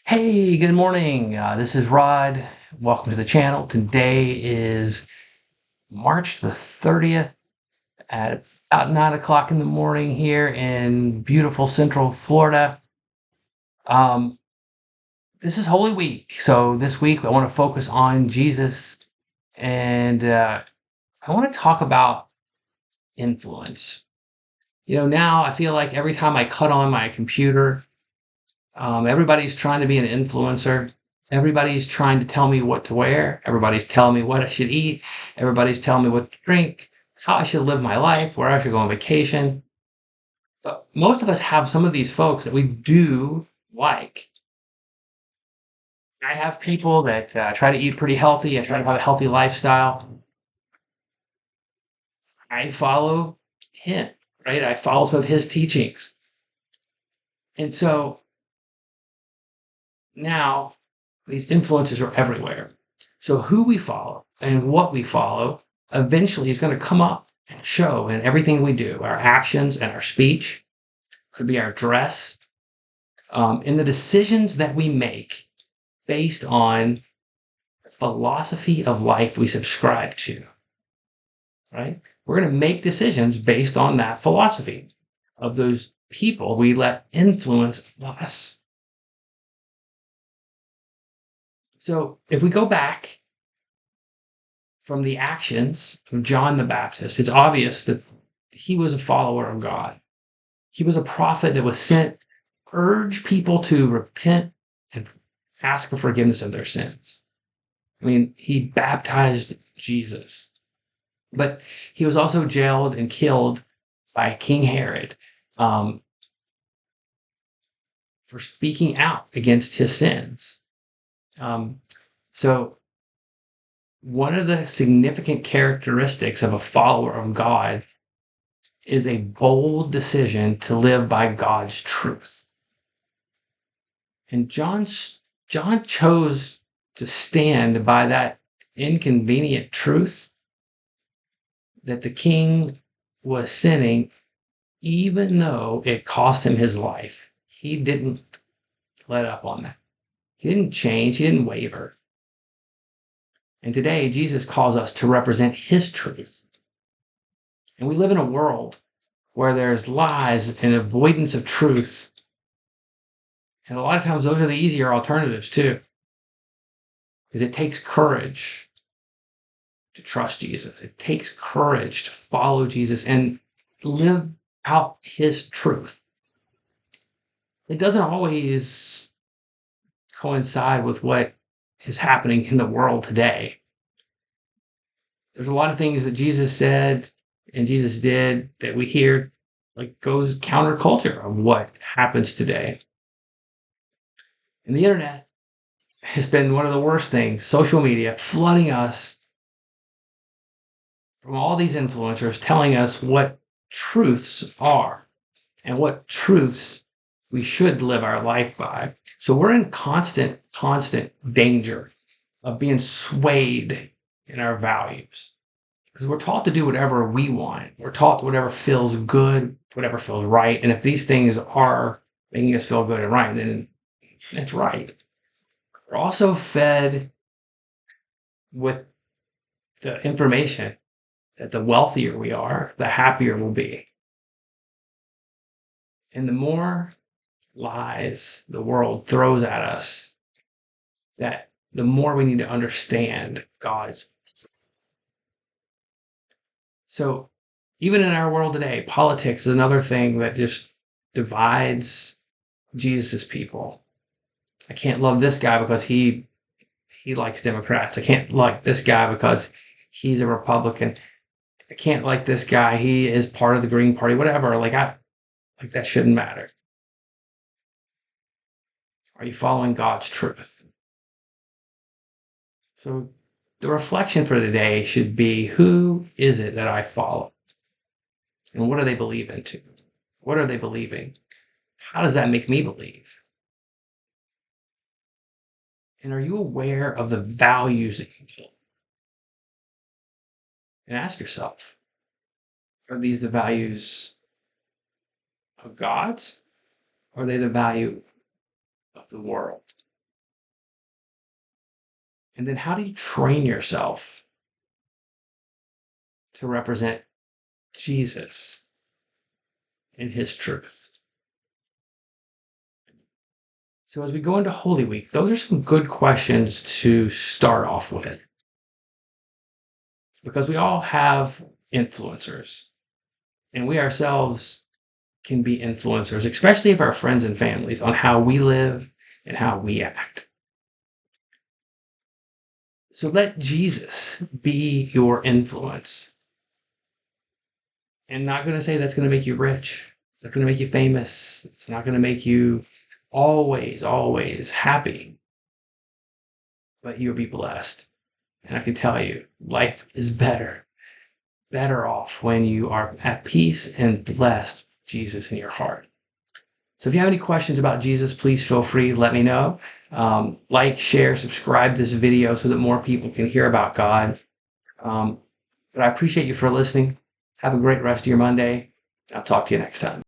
Hey, good morning. This is Rod. Welcome to the channel. Today is March the 30th at about 9 o'clock in the morning here in beautiful Central Florida. Um, this is Holy Week. So this week I want to focus on Jesus and I want to talk about influence. Now I feel like every time I cut on my computer, everybody's trying to be an influencer. Everybody's trying to tell me what to wear. Everybody's telling me what I should eat. Everybody's telling me what to drink, how I should live my life, where I should go on vacation. But most of us have some of these folks that we do like. I have people that try to eat pretty healthy. I try to have a healthy lifestyle. I follow him, right? I follow some of his teachings. And so now these influencers are everywhere. So who we follow and what we follow eventually is going to come up and show in everything we do, our actions and our speech, could be our dress, in the decisions that we make based on the philosophy of life we subscribe to, right? We're going to make decisions based on that philosophy of those people we let influence us. So if we go back from the actions of John the Baptist, it's obvious that he was a follower of God. He was a prophet that was sent to urge people to repent and ask for forgiveness of their sins. I mean, he baptized Jesus, but he was also jailed and killed by King Herod um, for speaking out against his sins. Um, so, one of the significant characteristics of a follower of God is a bold decision to live by God's truth. And John chose to stand by that inconvenient truth that the king was sinning, even though it cost him his life. He didn't let up on that. He didn't change, he didn't waver. And today, Jesus calls us to represent his truth. And we live in a world where there's lies and avoidance of truth. And a lot of times, those are the easier alternatives, too, because it takes courage to trust Jesus. It takes courage to follow Jesus and live out his truth. It doesn't always coincide with what is happening in the world today. There's a lot of things that Jesus said and Jesus did that we hear like goes counterculture of what happens today. And the internet has been one of the worst things, social media flooding us from all these influencers telling us what truths are and what truths we should live our life by. So we're in constant danger of being swayed in our values because we're taught to do whatever we want. We're taught whatever feels good, whatever feels right. And if these things are making us feel good and right, then it's right. We're also fed with the information that the wealthier we are, the happier we'll be. And the more lies the world throws at us, that the more we need to understand God's. So, even in our world today, politics is another thing that just divides Jesus's people. I can't love this guy because he likes Democrats. I can't like this guy because he's a Republican. I can't like this guy. He is part of the Green Party, whatever. Like that shouldn't matter. Are you following God's truth? So the reflection for the day should be, who is it that I follow? And what do they believe into? What are they believing? How does that make me believe? And are you aware of the values that you hold? And ask yourself, are these the values of God's? Or are they the value of the world? And then how do you train yourself to represent Jesus in his truth? So as we go into Holy Week, those are some good questions to start off with, because we all have influencers, and we ourselves can be influencers, especially of our friends and families, on how we live and how we act. So let Jesus be your influence. And not going to say that's going to make you rich. It's not going to make you famous. It's not going to make you always happy. But you'll be blessed. And I can tell you, life is better off when you are at peace and blessed with Jesus in your heart. So if you have any questions about Jesus, please feel free to let me know. Like, share, subscribe this video so that more people can hear about God. But I appreciate you for listening. Have a great rest of your Monday. I'll talk to you next time.